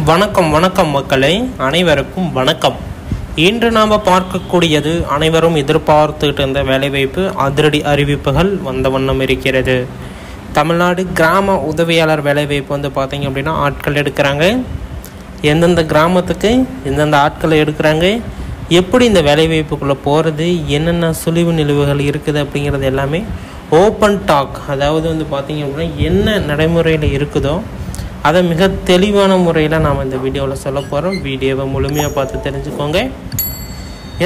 வணக்கம் வணக்கம் மக்களே, அனைவருக்கும் வணக்கம். இன்று நாம் பார்க்கக்கூடியது அனைவரும் எதிர்பார்த்துக்கிட்டு இருந்த வேலைவாய்ப்பு அதிரடி அறிவிப்புகள் வந்த வண்ணம் இருக்கிறது. தமிழ்நாடு கிராம உதவியாளர் வேலைவாய்ப்பு வந்து பார்த்திங்க அப்படின்னா ஆட்கள் எடுக்கிறாங்க. எந்தெந்த கிராமத்துக்கு எந்தெந்த ஆட்களை எடுக்கிறாங்க, எப்படி இந்த வேலைவாய்ப்புக்குள்ளே போகிறது, என்னென்ன சுழிவு நிலுவுகள் இருக்குது அப்படிங்கிறது எல்லாமே ஓப்பன் டாக். அதாவது வந்து பார்த்திங்க அப்படின்னா என்ன நடைமுறையில் இருக்குதோ அதை மிக தெளிவான முறையில் நாம் இந்த வீடியோவில் சொல்ல போகிறோம். வீடியோவை முழுமையாக பார்த்து தெரிஞ்சுக்கோங்க.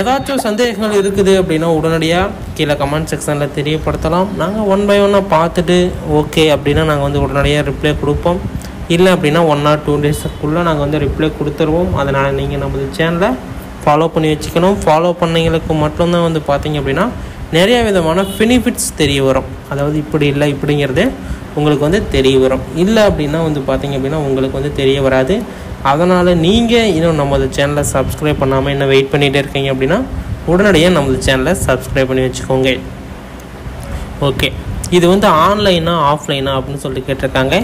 ஏதாச்சும் சந்தேகங்கள் இருக்குது அப்படின்னா உடனடியாக கீழே கமெண்ட் செக்ஷனில் தெரியப்படுத்தலாம். நாங்கள் 1 by 1 பார்த்துட்டு ஓகே அப்படின்னா நாங்கள் வந்து உடனடியாக ரிப்ளை கொடுப்போம். இல்லை அப்படின்னா 1 or 2 daysக்குள்ளே நாங்கள் வந்து ரிப்ளை கொடுத்துருவோம். அதனால் நீங்கள் நமது சேனலை ஃபாலோ பண்ணி வச்சுக்கணும். ஃபாலோ பண்ணவங்களுக்கு மட்டும்தான் வந்து பார்த்திங்க அப்படின்னா நிறைய விதமான பெனிஃபிட்ஸ் தெரிய வரும். அதாவது இப்படி இல்லை இப்படிங்கிறது உங்களுக்கு வந்து தெரிய வரும். இல்லை அப்படின்னா வந்து பார்த்திங்க அப்படின்னா உங்களுக்கு வந்து தெரிய வராது. அதனால் நீங்கள் இன்னும் நமது சேனலை சப்ஸ்கிரைப் பண்ணாமல் இன்னும் வெயிட் பண்ணிகிட்டே இருக்கீங்க அப்படின்னா உடனடியாக நமது சேனலை சப்ஸ்கிரைப் பண்ணி வச்சுக்கோங்க. ஓகே, இது வந்து ஆன்லைனா ஆஃப்லைனா அப்படின்னு சொல்லிட்டு கேட்டிருக்காங்க.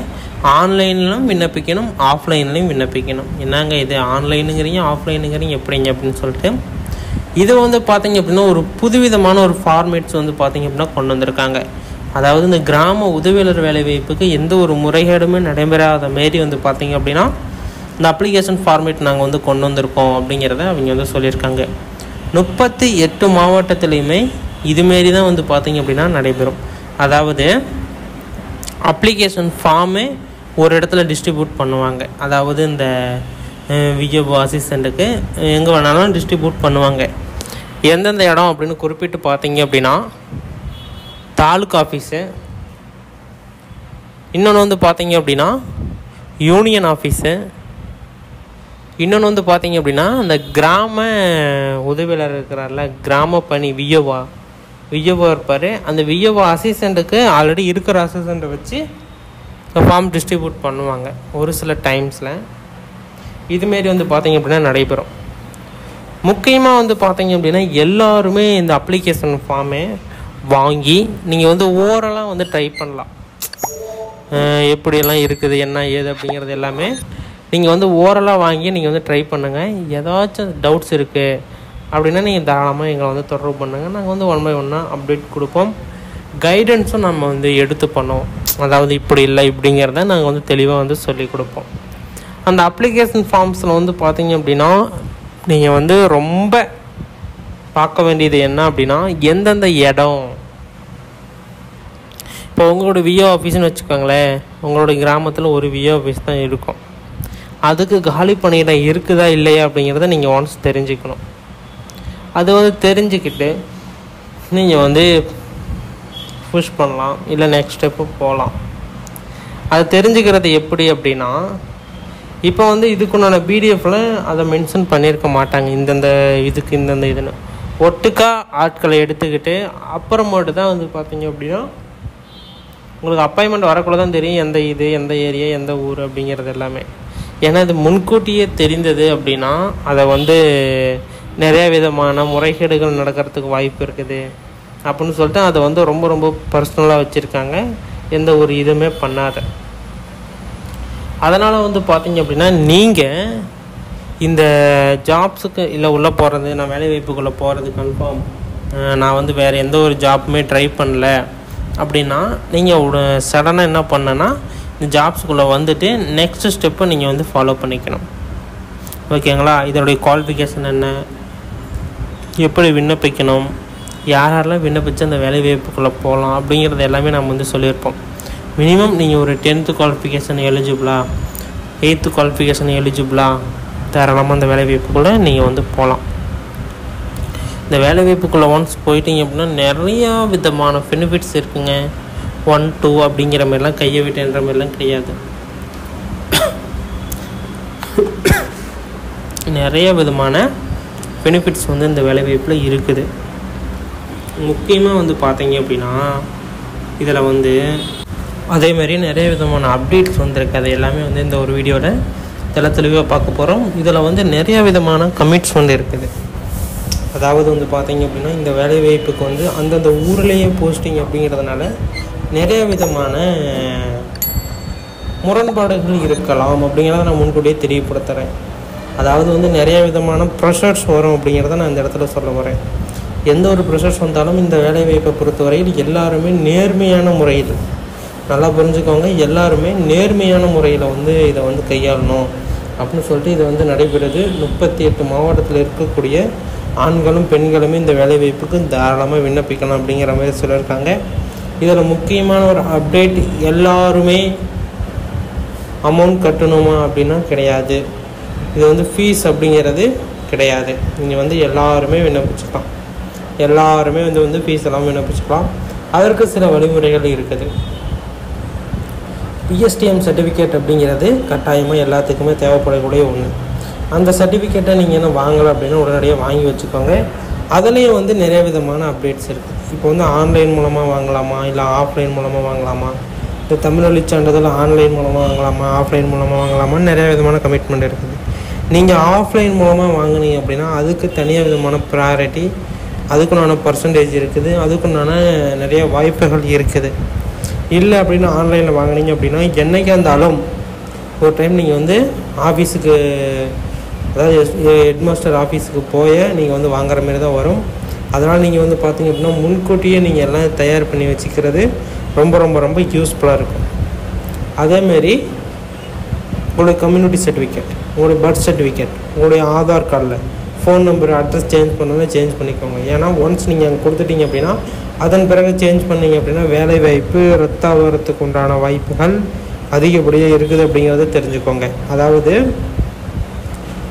ஆன்லைன்லையும் விண்ணப்பிக்கணும், ஆஃப்லைன்லையும் விண்ணப்பிக்கணும். என்னங்க இது ஆன்லைனுங்கிறீங்க ஆஃப்லைனுங்கிறீங்க எப்படிங்க அப்படின்னு சொல்லிட்டு இது வந்து பார்த்திங்க அப்படின்னா ஒரு புதுவிதமான ஒரு ஃபார்மேட்ஸ் வந்து பார்த்திங்க அப்படின்னா கொண்டு வந்திருக்காங்க. அதாவது இந்த கிராம உதவியாளர் வேலைவாய்ப்புக்கு எந்த ஒரு முறைகேடுமே நடைபெறாத மாரி வந்து பார்த்திங்க அப்படின்னா இந்த அப்ளிகேஷன் ஃபார்மேட் நாங்கள் வந்து கொண்டு வந்திருக்கோம் அப்படிங்கிறத அவங்க வந்து சொல்லியிருக்காங்க. 38 மாவட்டத்துலேயுமே இதுமாரி தான் வந்து பார்த்திங்க அப்படின்னா நடைபெறும். அதாவது அப்ளிகேஷன் ஃபார்மே ஒரு இடத்துல டிஸ்ட்ரிபியூட் பண்ணுவாங்க. அதாவது இந்த விஓ அசிஸ்டண்ட்டுக்கு எங்கே வேணாலும் டிஸ்ட்ரிபியூட் பண்ணுவாங்க. எந்தெந்த இடம் அப்படின்னு குறிப்பிட்டு பார்த்தீங்க அப்படின்னா தாலுக்கா ஆஃபீஸு, இன்னொன்று வந்து பார்த்தீங்க அப்படின்னா யூனியன் ஆஃபீஸு, இன்னொன்று வந்து பார்த்தீங்க அப்படின்னா அந்த கிராம உதவியாளர் இருக்கிறார்ல கிராம பணி விஓவா இருப்பார். அந்த விஓவா அசிஸ்டண்ட்டுக்கு ஆல்ரெடி இருக்கிற அசிஸ்டண்ட்டை வச்சு ஃபார்ம் டிஸ்ட்ரிபியூட் பண்ணுவாங்க ஒரு சில டைம்ஸில். இதுமாரி வந்து பார்த்திங்க அப்படின்னா நடைபெறும். முக்கியமாக வந்து பார்த்திங்க அப்படின்னா எல்லாருமே இந்த அப்ளிகேஷன் ஃபார்மை வாங்கி நீங்கள் வந்து ஓரலாக வந்து ட்ரை பண்ணலாம். எப்படியெல்லாம் இருக்குது என்ன ஏது அப்படிங்கிறது எல்லாமே நீங்கள் வந்து ஓரலாக வாங்கி நீங்கள் வந்து ட்ரை பண்ணுங்கள். ஏதாச்சும் டவுட்ஸ் இருக்குது அப்படின்னா நீங்கள் தாராளமாக எங்களை வந்து தொடர்பு பண்ணுங்கள். நாங்கள் வந்து 1 by 1 அப்டேட் கொடுப்போம். கைடன்ஸும் நம்ம வந்து எடுத்து பண்ணோம். அதாவது இப்படி இல்லை இப்படிங்கிறத நாங்கள் வந்து தெளிவாக வந்து சொல்லி கொடுப்போம். அந்த அப்ளிகேஷன் ஃபார்ம்ஸில் வந்து பார்த்திங்க அப்படின்னா நீங்கள் வந்து ரொம்ப பார்க்க வேண்டியது என்ன அப்படின்னா எந்தெந்த இடம். இப்போ உங்களோட விஓ ஆஃபீஸ்னு வச்சுக்கோங்களேன், உங்களோட கிராமத்தில் ஒரு விஓ ஆஃபீஸ் தான் இருக்கும். அதுக்கு காலி பணியிடம் இருக்குதா இல்லையா அப்படிங்கிறத நீங்கள் ஒன்ஸ் தெரிஞ்சுக்கணும். அது வந்து தெரிஞ்சுக்கிட்டு நீங்கள் வந்து புஷ் பண்ணலாம், இல்லை நெக்ஸ்ட் ஸ்டெப்பு போகலாம். அது தெரிஞ்சுக்கிறது எப்படி அப்படின்னா இப்போ வந்து இதுக்குண்டான பிடிஎஃப்பில் அதை மென்ஷன் பண்ணியிருக்க மாட்டாங்க. இந்தந்த இதுக்கு இந்தந்த இதுன்னு ஒட்டுக்கா ஆட்களை எடுத்துக்கிட்டு அப்புறமேட்டு தான் வந்து பார்த்திங்க அப்படின்னா உங்களுக்கு அப்பாயின்மெண்ட் வரக்குள்ள தான் தெரியும் எந்த இது எந்த ஏரியா எந்த ஊர் அப்படிங்கிறது எல்லாமே. ஏன்னா இது முன்கூட்டியே தெரிந்தது அப்படின்னா அதை வந்து நிறைய விதமான முறைகேடுகள் நடக்கிறதுக்கு வாய்ப்பு இருக்குது அப்படின்னு சொல்லிட்டு அதை வந்து ரொம்ப ரொம்ப பர்சனலாக வச்சுருக்காங்க, எந்த ஒரு இதுவுமே பண்ணாத. அதனால் வந்து பார்த்திங்க அப்படின்னா நீங்கள் இந்த ஜாப்ஸுக்கு இல்லை உள்ளே போகிறது, நான் வேலைவாய்ப்புக்குள்ளே போகிறது கன்ஃபார்ம், நான் வந்து வேறு எந்த ஒரு ஜாப்புமே ட்ரை பண்ணல அப்படின்னா நீங்கள் சடனாக என்ன பண்ணனா இந்த ஜாப்ஸுக்குள்ளே வந்துட்டு நெக்ஸ்ட் ஸ்டெப்பை நீங்கள் வந்து ஃபாலோ பண்ணிக்கணும். ஓகேங்களா? இதனுடைய குவாலிஃபிகேஷன் என்ன, எப்படி விண்ணப்பிக்கணும், யாரெல்லாம் விண்ணப்பிச்சு அந்த வேலைவாய்ப்புக்குள்ளே போகலாம் அப்படிங்கிறது எல்லாமே நம்ம வந்து சொல்லியிருப்போம். மினிமம் நீங்கள் ஒரு 10th குவாலிஃபிகேஷன் எலிஜிபிளா, 8th குவாலிஃபிகேஷன் எலிஜிபிளா, தாராளமாக அந்த வேலைவாய்ப்புக்குள்ளே நீங்கள் வந்து போகலாம். இந்த வேலைவாய்ப்புக்குள்ளே ஒன்ஸ் போயிட்டீங்க அப்படின்னா நிறையா விதமான பெனிஃபிட்ஸ் இருக்குங்க. 1, 2 அப்படிங்கிற மாதிரிலாம் கையை விட்டுன்ற மாதிரிலாம் கிடையாது. நிறைய விதமான பெனிஃபிட்ஸ் வந்து இந்த வேலைவாய்ப்பில் இருக்குது. முக்கியமாக வந்து பார்த்தீங்க அப்படின்னா இதில் வந்து அதேமாதிரி நிறைய விதமான அப்டேட்ஸ் வந்திருக்கு. அது எல்லாமே வந்து இந்த ஒரு வீடியோவில் தெளிவாக பார்க்க போகிறோம். இதில் வந்து நிறைய விதமான கமிட்ஸ் வந்து இருக்குது. அதாவது வந்து பார்த்திங்க அப்படின்னா இந்த வேலைவாய்ப்புக்கு வந்து அந்தந்த ஊர்லேயே போஸ்டிங் அப்படிங்கிறதுனால நிறைய விதமான முரண்பாடுகள் இருக்கலாம் அப்படிங்கிறத நான் முன்கூட்டியே தெரியப்படுத்துகிறேன். அதாவது வந்து நிறைய விதமான ப்ரெஷர்ஸ் வரும் அப்படிங்கிறத நான் இந்த இடத்துல சொல்ல வரேன். எந்த ஒரு ப்ரெஷர்ஸ் வந்தாலும் இந்த வேலைவாய்ப்பை பொறுத்தவரையில் எல்லாருமே நேர்மையான முறையில், நல்லா புரிஞ்சுக்கோங்க, எல்லாருமே நேர்மையான முறையில் வந்து இதை வந்து கையாளணும் அப்படின்னு சொல்லிட்டு இது வந்து நடைபெறுது. 38 மாவட்டத்தில் இருக்கக்கூடிய ஆண்களும் பெண்களுமே இந்த வேலைவாய்ப்புக்கு தாராளமாக விண்ணப்பிக்கலாம் அப்படிங்கிற மாதிரி சொல்லியிருக்காங்க. இதில் முக்கியமான ஒரு அப்டேட், எல்லாருமே அமௌண்ட் கட்டணுமா அப்படின்னா கிடையாது. இது வந்து ஃபீஸ் அப்படிங்கிறது கிடையாது. நீங்கள் வந்து எல்லாருமே விண்ணப்பிச்சுக்கலாம், எல்லாருமே வந்து ஃபீஸ் எல்லாம் விண்ணப்பிச்சுக்கலாம். அதற்கு சில வழிமுறைகள் இருக்குது. PSTM சர்டிஃபிகேட் அப்படிங்கிறது கட்டாயமாக எல்லாத்துக்குமே தேவைப்படக்கூடிய ஒன்று. அந்த சர்டிஃபிகேட்டை நீங்கள் என்ன வாங்கலை அப்படின்னா உடனடியாக வாங்கி வச்சுக்கோங்க. அதுலேயும் வந்து நிறைய விதமான அப்டேட்ஸ் இருக்குது. இப்போ வந்து ஆன்லைன் மூலமாக வாங்கலாமா, இல்லை ஆஃப்லைன் மூலமாக வாங்கலாமா, இந்த தமிழ் வழி சான்றிதழ் ஆன்லைன் மூலமாக வாங்கலாமா, ஆஃப்லைன் மூலமாக வாங்கலாமான்னு நிறைய விதமான கமிட்மெண்ட் இருக்குது. நீங்கள் ஆஃப்லைன் மூலமாக வாங்கினீங்க அப்படின்னா அதுக்கு தனியாக விதமான ப்ரையாரிட்டி, அதுக்குண்டான பர்சன்டேஜ் இருக்குது, அதுக்குண்டான நிறைய வாய்ப்புகள் இருக்குது. இல்லை அப்படின்னா ஆன்லைனில் வாங்கினீங்க அப்படின்னா என்றைக்கு இருந்தாலும் ஒரு டைம் நீங்கள் வந்து ஆஃபீஸுக்கு, அதாவது ஹெட்மாஸ்டர் ஆஃபீஸுக்கு போய் நீங்கள் வந்து வாங்குற மாரி தான் வரும். அதனால் நீங்கள் வந்து பார்த்தீங்க அப்படின்னா முன்கூட்டியே நீங்கள் எல்லாம் தயார் பண்ணி வச்சுக்கிறது ரொம்ப ரொம்ப ரொம்ப யூஸ்ஃபுல்லாக இருக்கும். அதேமாரி உங்களுடைய கம்யூனிட்டி சர்டிஃபிகேட், உங்களுடைய பர்த் சர்டிஃபிகேட், உங்களுடைய ஆதார் கார்டில் ஃபோன் நம்பர், அட்ரஸ் சேஞ்ச் பண்ணணும்னா சேஞ்ச் பண்ணிக்கோங்க. ஏன்னா ஒன்ஸ் நீங்கள் அங்கே கொடுத்துட்டீங்க அப்படின்னா அதன் பிறகு சேஞ்ச் பண்ணிங்க அப்படின்னா வேலை வாய்ப்பு ரத்தாவதுக்கு உண்டான வாய்ப்புகள் அதிகப்படியாக இருக்குது அப்படிங்கிறத தெரிஞ்சுக்கோங்க. அதாவது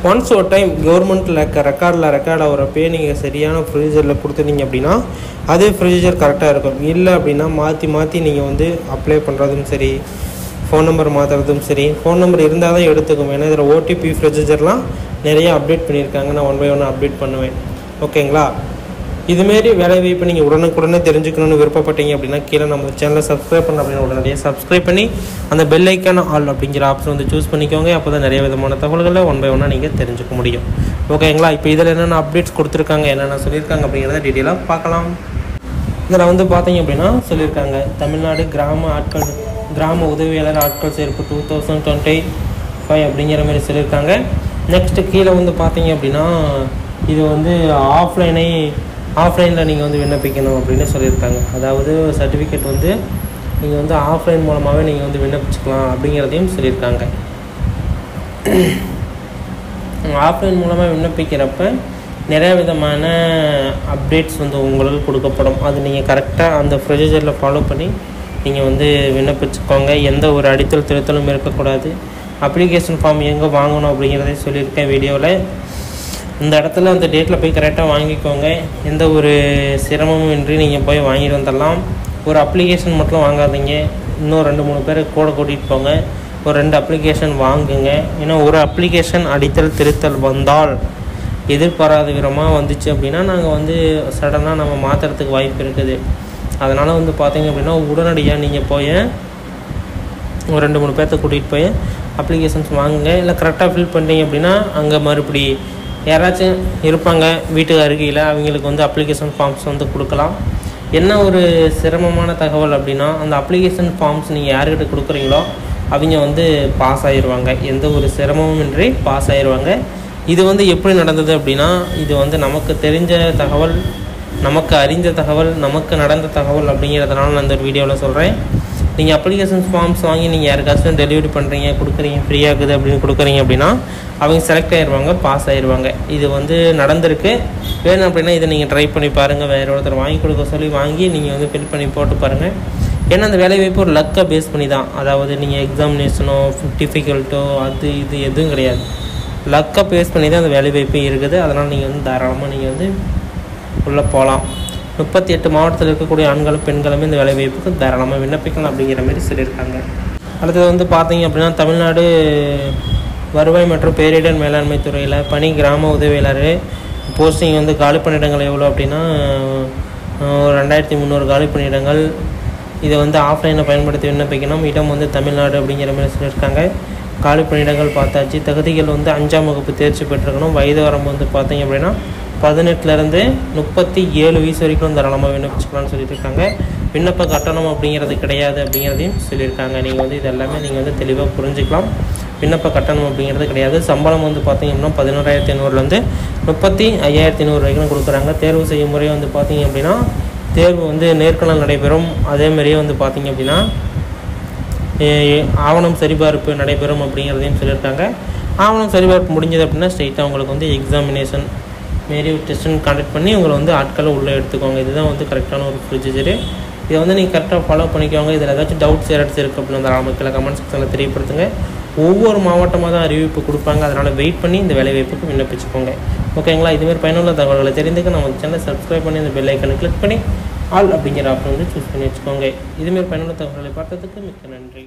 ஒன்ஸ் ஒரு டைம் கவர்மெண்ட்டில் ரெக்கார்ட் ஆகிறப்பே நீங்கள் சரியான ப்ரொசீஜரில் கொடுத்துட்டீங்க அப்படின்னா அதே ப்ரொசீஜர் கரெக்டாக இருக்கும். இல்லை அப்படின்னா மாற்றி நீங்கள் வந்து அப்ளை பண்ணுறதும் சரி, ஃபோன் நம்பர் மாற்றுறதும் சரி, ஃபோன் நம்பர் இருந்தால் தான் எடுத்துக்கும். ஏன்னா இதில் OTP ப்ரொசீஜர்லாம் நிறைய அப்டேட் பண்ணியிருக்காங்க. நான் 1 by 1 அப்டேட் பண்ணுவேன். ஓகேங்களா? இதுமாரி வேலைவாய்ப்பு நீங்கள் உடனுக்குடனே தெரிஞ்சுக்கணும்னு விருப்பப்பட்டீங்க அப்படின்னா கீழே நம்ம சேனலை சப்ஸ்கிரைப் பண்ண அப்படின்னு உடனடியாக சப்ஸ்கிரைப் பண்ணி அந்த பெல் ஐக்கான ஆல் அப்படிங்கிற ஆப்ஷன் வந்து சூஸ் பண்ணிக்கோங்க. அப்போ தான் நிறைய விதமான தகவல்களை 1 by 1 நீங்கள் தெரிஞ்சுக்க முடியும். ஓகேங்களா? இப்போ இதில் என்னென்ன அப்டேட்ஸ் கொடுத்துருக்காங்க, என்னென்ன சொல்லியிருக்காங்க அப்படிங்கிறத டீட்டெயிலாக பார்க்கலாம். இதில் வந்து பார்த்தீங்க அப்படின்னா சொல்லியிருக்காங்க, தமிழ்நாடு கிராம உதவியாளர் ஆட்கள் சேர்ப்பு 2025 அப்படிங்கிற மாதிரி சொல்லியிருக்காங்க. நெக்ஸ்ட்டு கீழே வந்து பார்த்தீங்க அப்படின்னா இது வந்து ஆஃப்லைனில் நீங்கள் வந்து விண்ணப்பிக்கணும் அப்படின்னு சொல்லியிருக்காங்க. அதாவது சர்டிஃபிகேட் வந்து நீங்கள் வந்து ஆஃப்லைன் மூலமாகவே நீங்கள் வந்து விண்ணப்பிச்சுக்கலாம் அப்படிங்கிறதையும் சொல்லியிருக்காங்க. ஆஃப்லைன் மூலமாக விண்ணப்பிக்கிறப்ப நிறைய விதமான அப்டேட்ஸ் வந்து உங்களுக்கு கொடுக்கப்படும். அது நீங்கள் கரெக்டாக அந்த ப்ரொசீஜரில் ஃபாலோ பண்ணி நீங்கள் வந்து விண்ணப்பிச்சுக்கோங்க. எந்த ஒரு அடித்தல் திருத்தலும் இருக்கக்கூடாது. அப்ளிகேஷன் ஃபார்ம் எங்கே வாங்கணும் அப்படிங்கிறதே சொல்லியிருக்கேன் வீடியோவில். இந்த இடத்துல அந்த டேட்டில் போய் கரெக்டாக வாங்கிக்கோங்க. எந்த ஒரு சிரமமும் இன்றி நீங்கள் போய் வாங்கிட்டு வந்துடலாம். ஒரு அப்ளிகேஷன் மட்டும் வாங்காதீங்க, இன்னும் 2-3 பேர் கூட கூட்டிகிட்டு போங்க. ஒரு 2 அப்ளிகேஷன் வாங்குங்க. ஏன்னா ஒரு அப்ளிகேஷன் அடித்தல் திருத்தல் வந்தால் எதிர்பாராத விதமாக வந்துச்சு அப்படின்னா நாங்கள் வந்து சடனாக நம்ம மாற்றுறதுக்கு வாய்ப்பு இருக்குது. அதனால் வந்து பார்த்தீங்க அப்படின்னா உடனடியாக நீங்கள் போய் ஒரு 2-3 பேர்த்த கூட்டிகிட்டு போய் அப்ளிகேஷன்ஸ் வாங்குங்க. இல்லை கரெக்டாக ஃபில் பண்ணிட்டீங்க அப்படின்னா அங்கே மறுபடி யாராச்சும் இருப்பாங்க வீட்டுக்கு அருகில், அவங்களுக்கு வந்து அப்ளிகேஷன் ஃபார்ம்ஸ் வந்து கொடுக்கலாம். என்ன ஒரு சிரமமான தகவல் அப்படின்னா அந்த அப்ளிகேஷன் ஃபார்ம்ஸ் நீங்கள் யார்கிட்ட கொடுக்குறீங்களோ அவங்க வந்து பாஸ் ஆகிடுவாங்க. எந்த ஒரு சிரமமும் இன்றி பாஸ் ஆகிடுவாங்க. இது வந்து எப்படி நடந்தது அப்படின்னா இது வந்து நமக்கு தெரிஞ்ச தகவல், நமக்கு அறிந்த தகவல், நமக்கு நடந்த தகவல் அப்படிங்கிறதுனால நான் இந்த ஒரு வீடியோவில் சொல்கிறேன். நீங்கள் அப்ளிகேஷன் ஃபார்ம்ஸ் வாங்கி நீங்கள் யாருக்காச்சும் டெலிவரி பண்ணுறீங்க, கொடுக்குறீங்க, ஃப்ரீயாக இருக்குது அப்படின்னு கொடுக்குறீங்க அப்படின்னா அவங்க செலக்ட் ஆகிடுவாங்க, பாஸ் ஆகிடுவாங்க. இது வந்து நடந்திருக்கு. வேணும் அப்படின்னா இதை நீங்கள் ட்ரை பண்ணி பாருங்கள். வேறு ஒருத்தர் வாங்கி கொடுக்க சொல்லி வாங்கி நீங்கள் வந்து ஃபில் பண்ணி போட்டு பாருங்கள். ஏன்னா அந்த வேலைவாய்ப்பு ஒரு லக்கை பேஸ் பண்ணி தான். அதாவது நீங்கள் எக்ஸாமினேஷனோ டிஃபிகல்ட்டோ அது இது எதுவும் கிடையாது. லக்கை பேஸ் பண்ணி தான் அந்த வேலைவாய்ப்பு இருக்குது. அதனால் நீங்கள் வந்து தாராளமாக நீங்கள் வந்து உள்ளே போகலாம். 38 மாவட்டத்தில் இருக்கக்கூடிய ஆண்களும் பெண்களுமே இந்த வேலைவாய்ப்புக்கு தாராளமாக விண்ணப்பிக்கலாம் அப்படிங்கிற மாதிரி சொல்லியிருக்காங்க. அடுத்தது வந்து பார்த்தீங்க அப்படின்னா தமிழ்நாடு வருவாய் மற்றும் பேரிடர் மேலாண்மை துறையில் பணி கிராம உதவியாளர் போஸ்டிங் வந்து காலி பணியிடங்கள் எவ்வளோ அப்படின்னா 2300 காலி பணியிடங்கள். இதை வந்து ஆஃப்லைனில் பயன்படுத்தி விண்ணப்பிக்கணும். இடம் வந்து தமிழ்நாடு அப்படிங்கிற மாதிரி சொல்லியிருக்காங்க. காலி பணியிடங்கள் பார்த்தாச்சு. தகுதிகள் வந்து 5ஆம் வகுப்பு தேர்ச்சி பெற்றிருக்கணும். வயது வரம்பு வந்து பார்த்தீங்க அப்படின்னா 18 37 வயசு வரைக்கும் தாராளமாக விண்ணப்பிச்சுக்கலாம்னு சொல்லிட்டு இருக்காங்க. விண்ணப்ப கட்டணம் அப்படிங்கிறது கிடையாது அப்படிங்கிறதையும் சொல்லியிருக்காங்க. நீங்கள் வந்து இது எல்லாமே நீங்கள் வந்து தெளிவாக புரிஞ்சுக்கலாம். விண்ணப்ப கட்டணம் அப்படிங்கிறது கிடையாது. சம்பளம் வந்து பார்த்திங்க அப்படின்னா 11,500 35,100 வரைக்கும் கொடுக்குறாங்க. தேர்வு செய்யும் முறை வந்து பார்த்திங்க அப்படின்னா தேர்வு வந்து நேர்காணல் நடைபெறும். அதேமாதிரியே வந்து பார்த்திங்க அப்படின்னா ஆவணம் சரிபார்ப்பு நடைபெறும் அப்படிங்கிறதையும் சொல்லியிருக்காங்க. ஆவணம் சரிபார்ப்பு முடிஞ்சது அப்படின்னா ஸ்ட்ரெயிட்டாக உங்களுக்கு வந்து எக்ஸாமினேஷன் மாரி டெஸ்ட்டுன்னு கண்டக்ட் பண்ணி உங்களை வந்து ஆட்களை உள்ளே எடுத்துக்கோங்க. இதுதான் வந்து கரெக்டான ஒரு ப்ரொசீஜரு. இதை வந்து நீங்கள் கரெக்டாக ஃபாலோ பண்ணிக்கோங்க. இதில் ஏதாச்சும் டவுட்ஸ் ஏதாச்சும் இருக்குது அப்படின்னு அந்த ஆரம்பத்தில் கமெண்ட் செக்ஷனில் தெரியப்படுத்துங்க. ஒவ்வொரு மாவட்டமாக தான் அறிவிப்பு கொடுப்பாங்க. அதனால் வெயிட் பண்ணி இந்த வேலைவாய்ப்புக்கு விண்ணப்பிச்சுக்கோங்க. ஓகேங்களா? இதுமாதிரி பயனுள்ள தகவல்களை தெரிந்துக்க நம்ம சேனலை சப்ஸ்கிரைப் பண்ணி இந்த பெல் ஐக்கனை கிளிக் பண்ணி ஆல் அப்படிங்கிற ஆப்ஷன் வந்து சூஸ் பண்ணி வச்சுக்கோங்க. இதுமாதிரி பயனுள்ள தகவல்களை பார்த்ததுக்கு மிக்க நன்றி.